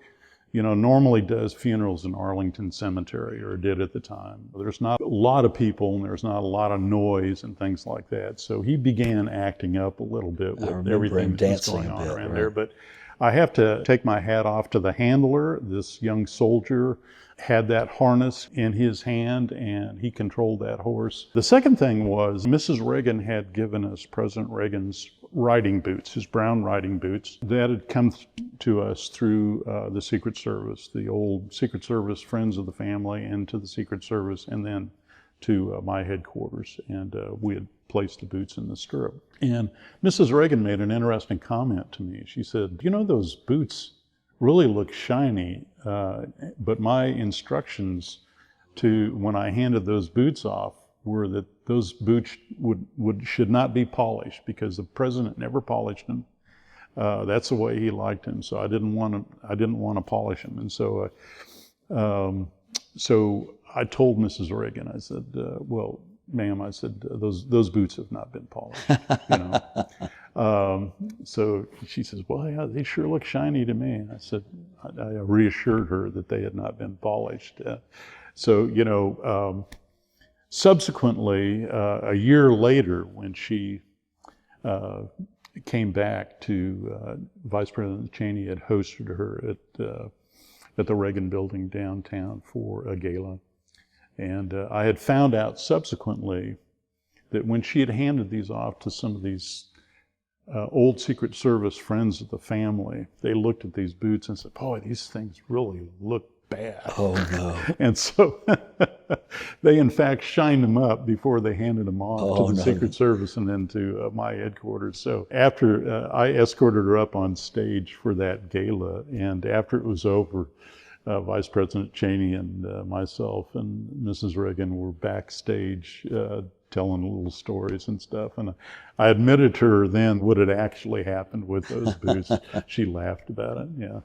normally does funerals in Arlington Cemetery, or did at the time. There's not a lot of people and there's not a lot of noise and things like that. So he began acting up a little bit with everything that was going on around there. But I have to take my hat off to the handler. This young soldier had that harness in his hand and he controlled that horse. The second thing was Mrs. Reagan had given us President Reagan's riding boots, his brown riding boots. That had come to us through the Secret Service, the old Secret Service friends of the family, and to the Secret Service, and then to my headquarters. And we had placed the boots in the stirrup. And Mrs. Reagan made an interesting comment to me. She said, those boots really look shiny, but my instructions when I handed those boots off were that those boots should not be polished because the president never polished them. That's the way he liked them. So I didn't want to polish them. And so, so I told Mrs. Reagan, I said, well, ma'am, I said, those boots have not been polished, So she says, well, yeah, they sure look shiny to me. And I said, I reassured her that they had not been polished. Subsequently, a year later, when she came back to Vice President Cheney had hosted her at the Reagan Building downtown for a gala. And I had found out subsequently that when she had handed these off to some of these old Secret Service friends of the family, they looked at these boots and said, boy, these things really look bad. Oh, no. And so they, in fact, shined them up before they handed them off to the Secret Service and then to my headquarters. So after I escorted her up on stage for that gala, and after it was over, Vice President Cheney and myself and Mrs. Reagan were backstage telling little stories and stuff. And I admitted to her then what had actually happened with those boots. She laughed about it, yeah.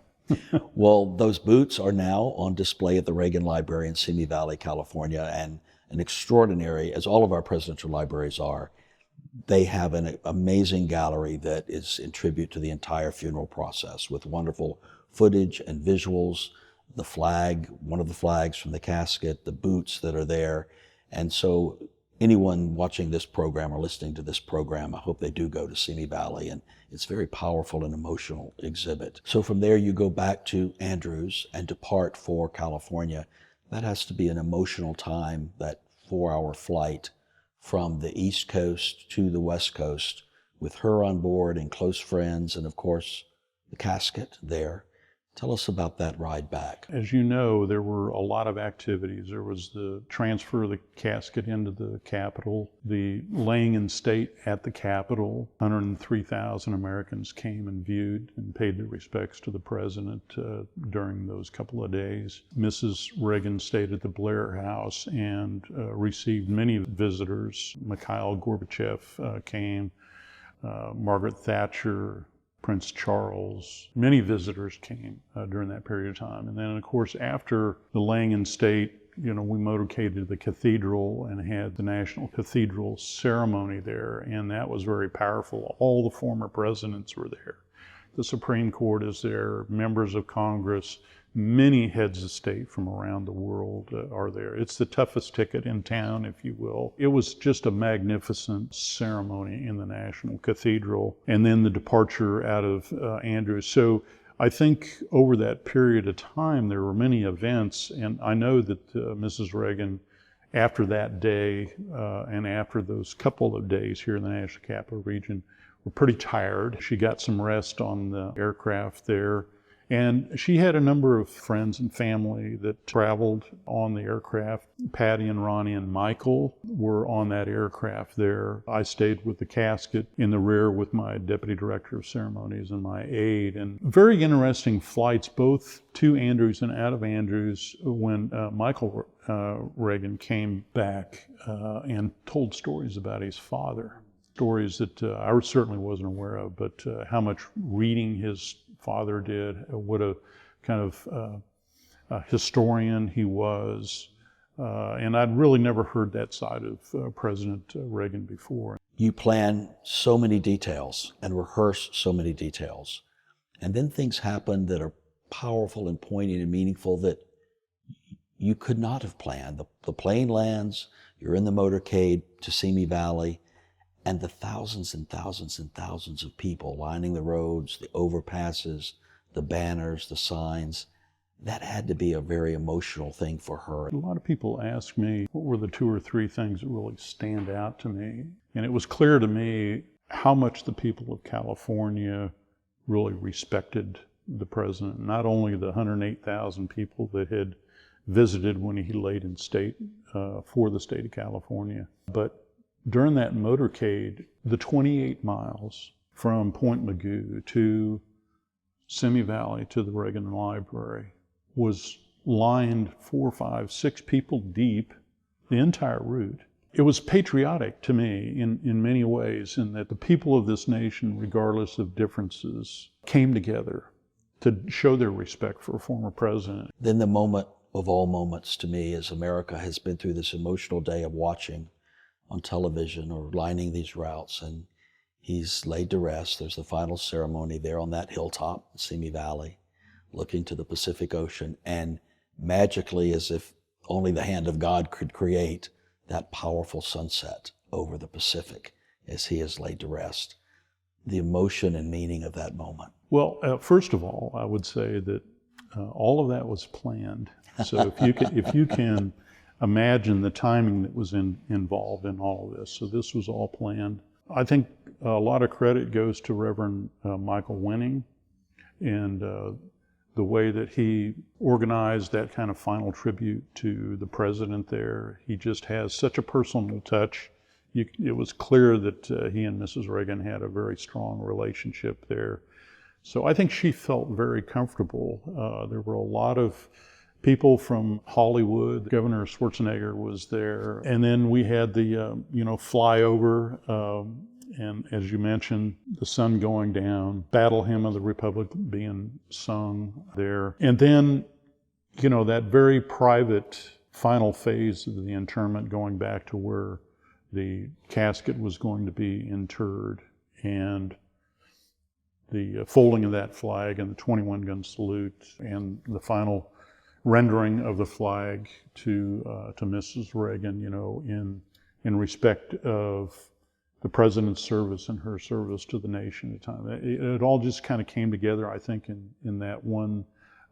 Well, those boots are now on display at the Reagan Library in Simi Valley, California, and an extraordinary, as all of our presidential libraries are, they have an amazing gallery that is in tribute to the entire funeral process with wonderful footage and visuals, the flag, one of the flags from the casket, the boots that are there. And so anyone watching this program or listening to this program, I hope they do go to Simi Valley, and it's a very powerful and emotional exhibit. So from there you go back to Andrews and depart for California. That has to be an emotional time, that 4-hour flight from the East Coast to the West Coast with her on board and close friends and of course the casket there. Tell us about that ride back. As you know, there were a lot of activities. There was the transfer of the casket into the Capitol, the laying in state at the Capitol. 103,000 Americans came and viewed and paid their respects to the president during those couple of days. Mrs. Reagan stayed at the Blair House and received many visitors. Mikhail Gorbachev came, Margaret Thatcher, Prince Charles. Many visitors came during that period of time. And then, of course, after the laying in state, we motorcaded to the cathedral and had the National Cathedral ceremony there, and that was very powerful. All the former presidents were there. The Supreme Court is there, members of Congress, many heads of state from around the world are there. It's the toughest ticket in town, if you will. It was just a magnificent ceremony in the National Cathedral, and then the departure out of Andrews. So I think over that period of time, there were many events, and I know that Mrs. Reagan, after that day and after those couple of days here in the National Capital Region, were pretty tired. She got some rest on the aircraft there. And she had a number of friends and family that traveled on the aircraft. Patty and Ronnie and Michael were on that aircraft there. I stayed with the casket in the rear with my deputy director of ceremonies and my aide. And very interesting flights, both to Andrews and out of Andrews, when Michael Reagan came back and told stories about his father. Stories that I certainly wasn't aware of, but how much reading his father did, what a kind of historian he was. And I'd really never heard that side of President Reagan before. You plan so many details and rehearse so many details. And then things happen that are powerful and poignant and meaningful that you could not have planned. The plane lands, you're in the motorcade to Simi Valley, and the thousands and thousands and thousands of people lining the roads, the overpasses, the banners, the signs, that had to be a very emotional thing for her. A lot of people ask me, what were the 2 or 3 things that really stand out to me? And it was clear to me how much the people of California really respected the president. Not only the 108,000 people that had visited when he laid in state for the state of California, but during that motorcade, the 28 miles from Point Mugu to Simi Valley to the Reagan Library was lined 4, 5, 6 people deep, the entire route. It was patriotic to me in many ways, in that the people of this nation, regardless of differences, came together to show their respect for a former president. Then the moment of all moments to me is America has been through this emotional day of watching on television or lining these routes, and he's laid to rest. There's the final ceremony there on that hilltop in Simi Valley, looking to the Pacific Ocean, and magically, as if only the hand of God could create, that powerful sunset over the Pacific as he is laid to rest. The emotion and meaning of that moment. Well, first of all, I would say that all of that was planned. So if you can imagine the timing that was involved in all of this. So this was all planned. I think a lot of credit goes to Reverend Michael Winning and the way that he organized that kind of final tribute to the president there. He just has such a personal touch. It was clear that he and Mrs. Reagan had a very strong relationship there. So I think she felt very comfortable. There were a lot of people from Hollywood. Governor Schwarzenegger was there. And then we had the, flyover, and as you mentioned, the sun going down, Battle Hymn of the Republic being sung there. And then, that very private final phase of the interment, going back to where the casket was going to be interred, and the folding of that flag and the 21-gun salute, and the final rendering of the flag to Mrs. Reagan, in respect of the president's service and her service to the nation at the time. It all just kind of came together, I think, in that one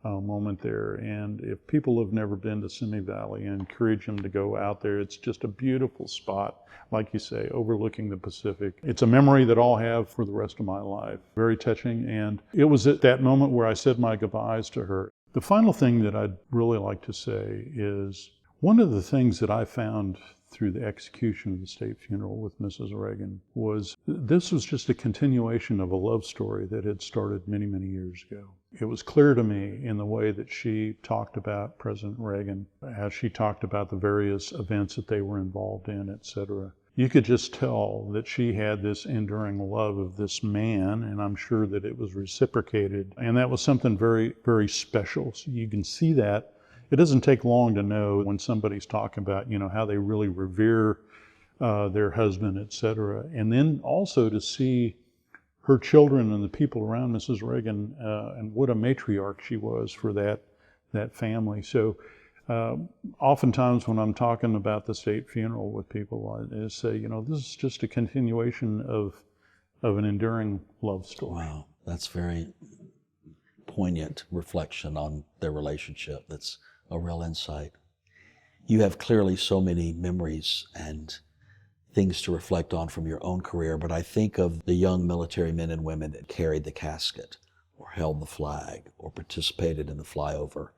moment there. And if people have never been to Simi Valley, I encourage them to go out there. It's just a beautiful spot, like you say, overlooking the Pacific. It's a memory that I'll have for the rest of my life. Very touching. And it was at that moment where I said my goodbyes to her. The final thing that I'd really like to say is one of the things that I found through the execution of the state funeral with Mrs. Reagan was this was just a continuation of a love story that had started many, many years ago. It was clear to me in the way that she talked about President Reagan, as she talked about the various events that they were involved in, etc. You could just tell that she had this enduring love of this man, and I'm sure that it was reciprocated. And that was something very, very special. So you can see that. It doesn't take long to know when somebody's talking about, how they really revere their husband, etc. And then also to see her children and the people around Mrs. Reagan, and what a matriarch she was for that family. So oftentimes when I'm talking about the state funeral with people, I say, this is just a continuation of an enduring love story. Wow, that's very poignant reflection on their relationship. That's a real insight. You have clearly so many memories and things to reflect on from your own career, but I think of the young military men and women that carried the casket or held the flag or participated in the flyover.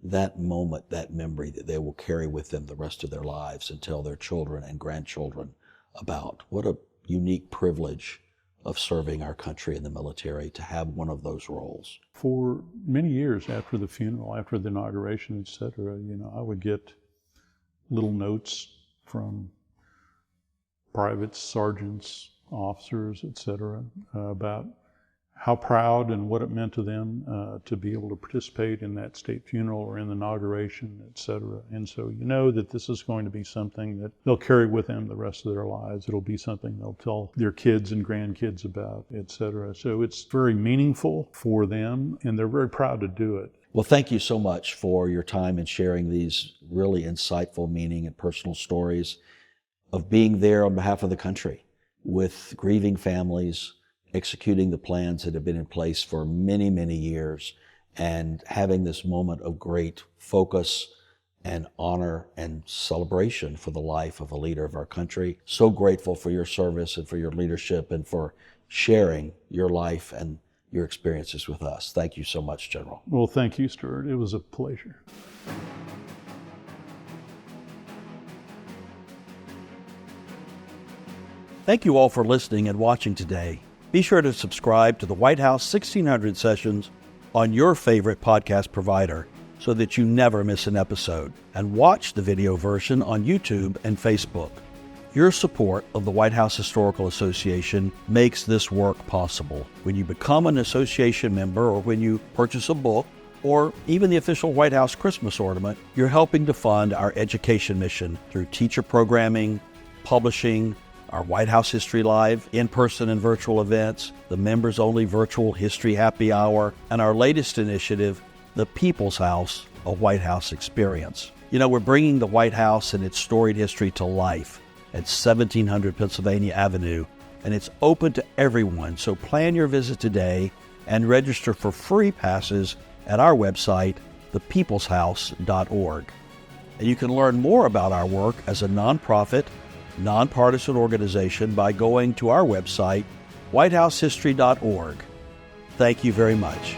That moment, that memory that they will carry with them the rest of their lives and tell their children and grandchildren about. What a unique privilege of serving our country in the military to have one of those roles. For many years after the funeral, after the inauguration, etc., I would get little notes from privates, sergeants, officers, etc., about how proud and what it meant to them to be able to participate in that state funeral or in the inauguration, etc. And so that this is going to be something that they'll carry with them the rest of their lives. It'll be something they'll tell their kids and grandkids about, etc. So it's very meaningful for them, and they're very proud to do it. Well, thank you so much for your time and sharing these really insightful, meaning and personal stories of being there on behalf of the country with grieving families, executing the plans that have been in place for many, many years, and having this moment of great focus and honor and celebration for the life of a leader of our country. So grateful for your service and for your leadership and for sharing your life and your experiences with us. Thank you so much, General. Well, thank you, Stuart. It was a pleasure. Thank you all for listening and watching today. Be sure to subscribe to the White House 1600 Sessions on your favorite podcast provider so that you never miss an episode, and watch the video version on YouTube and Facebook. Your support of the White House Historical Association makes this work possible. When you become an association member, or when you purchase a book, or even the official White House Christmas ornament, you're helping to fund our education mission through teacher programming, publishing, our White House History Live, in-person and virtual events, the members-only virtual History Happy Hour, and our latest initiative, the People's House, a White House Experience. We're bringing the White House and its storied history to life at 1700 Pennsylvania Avenue, and it's open to everyone, so plan your visit today and register for free passes at our website, thepeopleshouse.org. And you can learn more about our work as a nonprofit, nonpartisan organization by going to our website, whitehousehistory.org. Thank you very much.